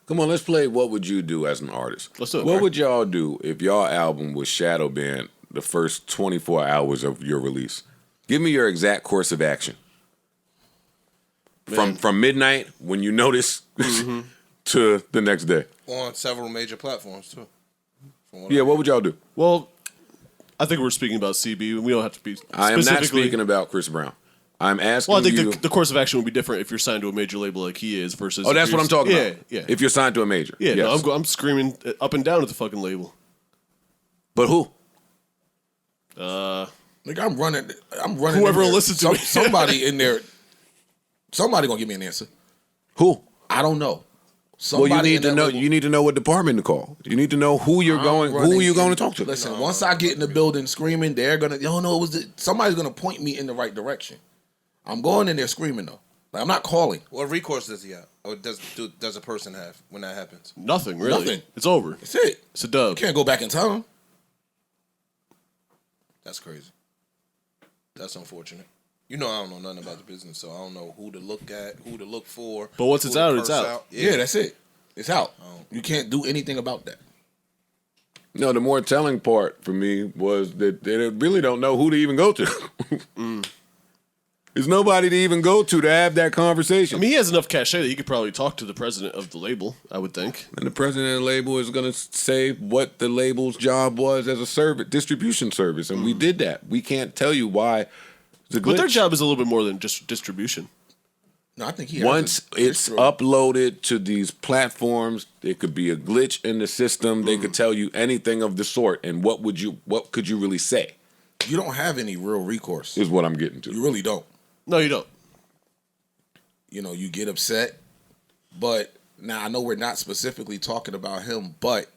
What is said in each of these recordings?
Come on, let's play What Would You Do as an artist. Let's do it. What would y'all do if y'all album was shadow banned the first 24 hours of your release? Give me your exact course of action. From midnight when you notice to the next day. On several major platforms too. Yeah, what would y'all do? Well, I think we're speaking about CB. We don't have to be. I am not speaking about Chris Brown. I'm asking. Well, I think you, the course of action would be different if you're signed to a major label like he is versus. Oh, that's what I'm talking about. Yeah. If you're signed to a major. Yeah, yes. no, I'm screaming up and down at the fucking label. But who? Nigga, I'm running. Whoever listens to me. Somebody in there. Somebody gonna give me an answer. Who? I don't know. Well, you Somebody need in to that know. label. You need to know what department to call. You need to know who you're going. Who are you going to talk to? Listen, once I get in the building screaming, they're gonna. Yo, no, it was somebody's gonna point me in the right direction. I'm going in there screaming though. Like, I'm not calling. What recourse does he have, or does a person have when that happens? Nothing really. Nothing. It's over. That's it. It's a dub. You can't go back in time. That's crazy. That's unfortunate. You know, I don't know nothing about the business, so I don't know who to look at, who to look for. But once it's out, it's out. Yeah, that's it. It's out. You can't do anything about that. No, the more telling part for me was that they really don't know who to even go to. There's nobody to even go to have that conversation. I mean, he has enough cachet that he could probably talk to the president of the label, I would think. And the president of the label is going to say what the label's job was as a distribution service, and we did that. We can't tell you why. But their job is a little bit more than just distribution. No, I think he. Once it's uploaded to these platforms, there could be a glitch in the system. They could tell you anything of the sort, and what could you really say? You don't have any real recourse. Is what I'm getting to. You really don't. No, you don't. You know, you get upset, but now I know we're not specifically talking about him, but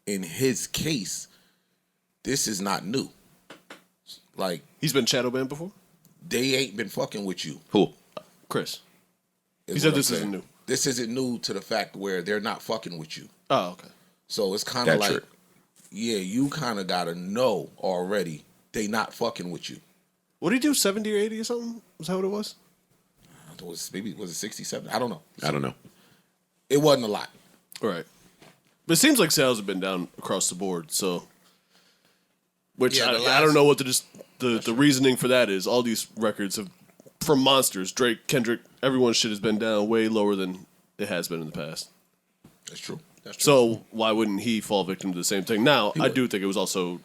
in his case, this is not new. Like, he's been shadow banned before? They ain't been fucking with you. Who? Chris. He said this isn't new. This isn't new to the fact where they're not fucking with you. Oh, okay. So it's kind of like, yeah, you kind of got to know already they not fucking with you. What did he do, 70 or 80 or something? Was that what it was? Was it 67? I don't know. I don't know. It wasn't a lot. Right. But it seems like sales have been down across the board, so... Which I don't know what the reasoning for that is. All these records have, from monsters, Drake, Kendrick, everyone's shit has been down way lower than it has been in the past. That's true. So why wouldn't he fall victim to the same thing? Now, I do think it was also...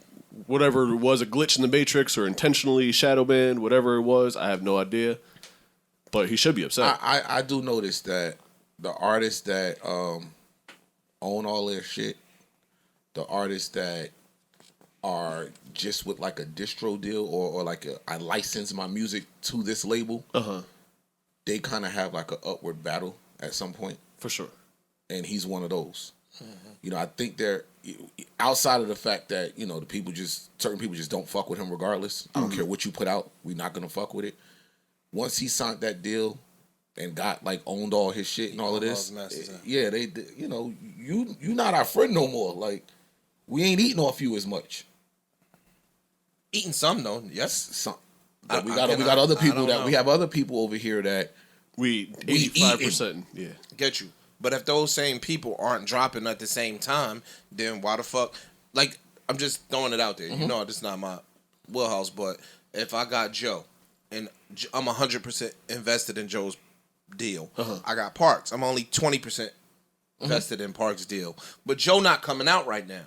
Whatever it was, a glitch in the Matrix or intentionally shadow banned, whatever it was, I have no idea. But he should be upset. I do notice that the artists that own all their shit, the artists that are just with like a distro deal or like I license my music to this label, they kind of have like an upward battle at some point. For sure. And he's one of those. You know, I think they're outside of the fact that, you know, certain people just don't fuck with him regardless. I don't care what you put out. We're not going to fuck with it. Once he signed that deal and got like owned all his shit and all of this, yeah, they, you know, you not our friend no more. Like, we ain't eating off you as much. Eating some though, yes. Some. But we got other people we have other people over here that we 85%. Yeah, get you. But if those same people aren't dropping at the same time, then why the fuck? Like, I'm just throwing it out there. You know, this is not my wheelhouse, but if I got Joe and I'm 100% invested in Joe's deal, I got Parks. I'm only 20% invested in Parks' deal, but Joe not coming out right now.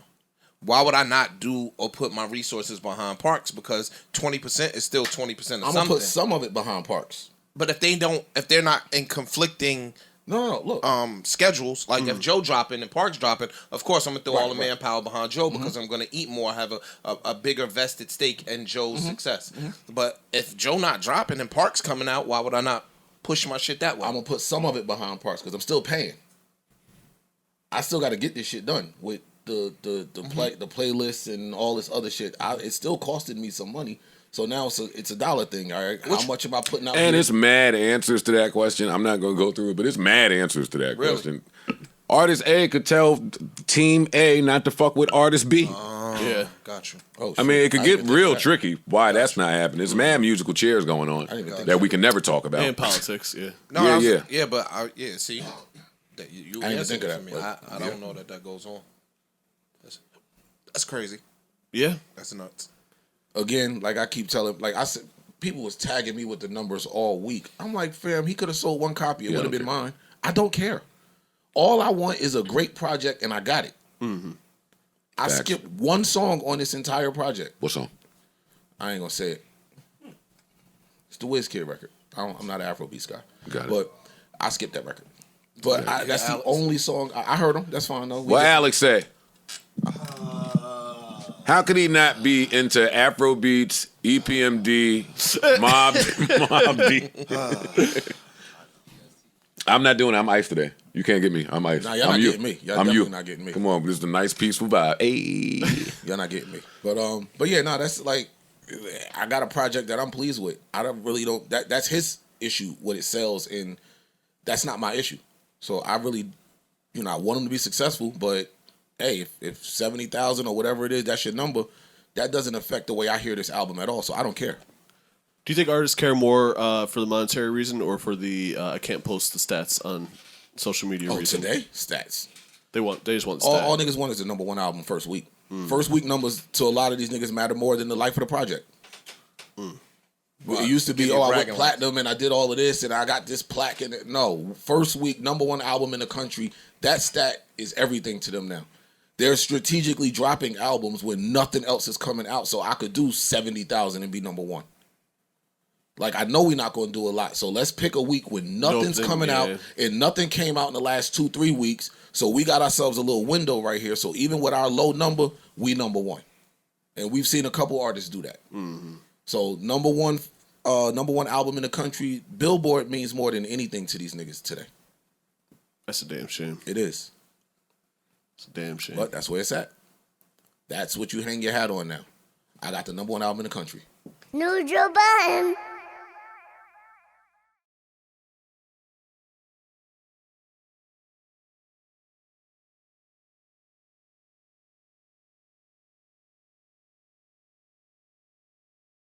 Why would I not do or put my resources behind Parks? Because 20% is still 20% of something. I'm gonna put some of it behind Parks. But if they're not in conflicting look. schedules, like if Joe dropping and Parks dropping, of course I'm gonna throw all the manpower behind Joe because I'm gonna eat more, have a bigger vested stake in Joe's success. But if Joe not dropping and Parks coming out, why would I not push my shit that way? I'm gonna put some of it behind Parks because I'm still paying. I still got to get this shit done with the playlists and all this other shit. It's still costing me some money. So now it's a dollar thing, all right? How much am I putting out? And here? it's mad answers to that question. I'm not going to go through it, but it's mad answers to that question. Artist A could tell Team A not to fuck with Artist B. Yeah, got you. Oh, I mean, it could get real tricky why that's not happening. There's mad musical chairs going on that we can never talk about. And politics, yeah. No, yeah. But see, That you I didn't even think of that, me. but, I don't know that goes on. That's crazy. Yeah. That's nuts. Again, like I keep telling, like I said, people was tagging me with the numbers all week. I'm like, fam, he could have sold one copy. It would have been mine. I don't care. All I want is a great project, and I got it. Mm-hmm. I skipped one song on this entire project. What song? I ain't gonna say it. It's the WizKid record. I'm not an Afrobeats guy. Got it. But I skipped that record. But that's the only song. I heard him. That's fine, though. What Alex say? How could he not be into Afrobeats, EPMD, Mob D? I'm not doing it. I'm ice today. You can't get me. I'm ice. Nah, y'all I'm not you. getting me. Y'all I'm definitely you. not getting me. Come on, this is a nice, peaceful vibe. Hey. Y'all not getting me. But yeah, no, that's like, I got a project that I'm pleased with. I don't. That's his issue, what it sells, and that's not my issue. So I really, I want him to be successful, but hey, if 70,000 or whatever it is, that's your number, that doesn't affect the way I hear this album at all. So I don't care. Do you think artists care more for the monetary reason or for the I can't post the stats on social media reason? Today? Stats. They just want stats. All niggas want is the number one album first week. First week numbers to a lot of these niggas matter more than the life of the project. Well, it used to be, I went platinum and I did all of this and I got this plaque in it. No, first week, number one album in the country, that stat is everything to them now. They're strategically dropping albums when nothing else is coming out, so I could do 70,000 and be number one. Like, I know we're not going to do a lot, so let's pick a week when nothing's coming out and nothing came out in the last 2-3 weeks, so we got ourselves a little window right here, so even with our low number, we number one. And we've seen a couple artists do that. Mm-hmm. So number one album in the country, Billboard means more than anything to these niggas today. That's a damn shame. It is. It's a damn shame. But that's where it's at. That's what you hang your hat on now. I got the number one album in the country. New Joe Budden.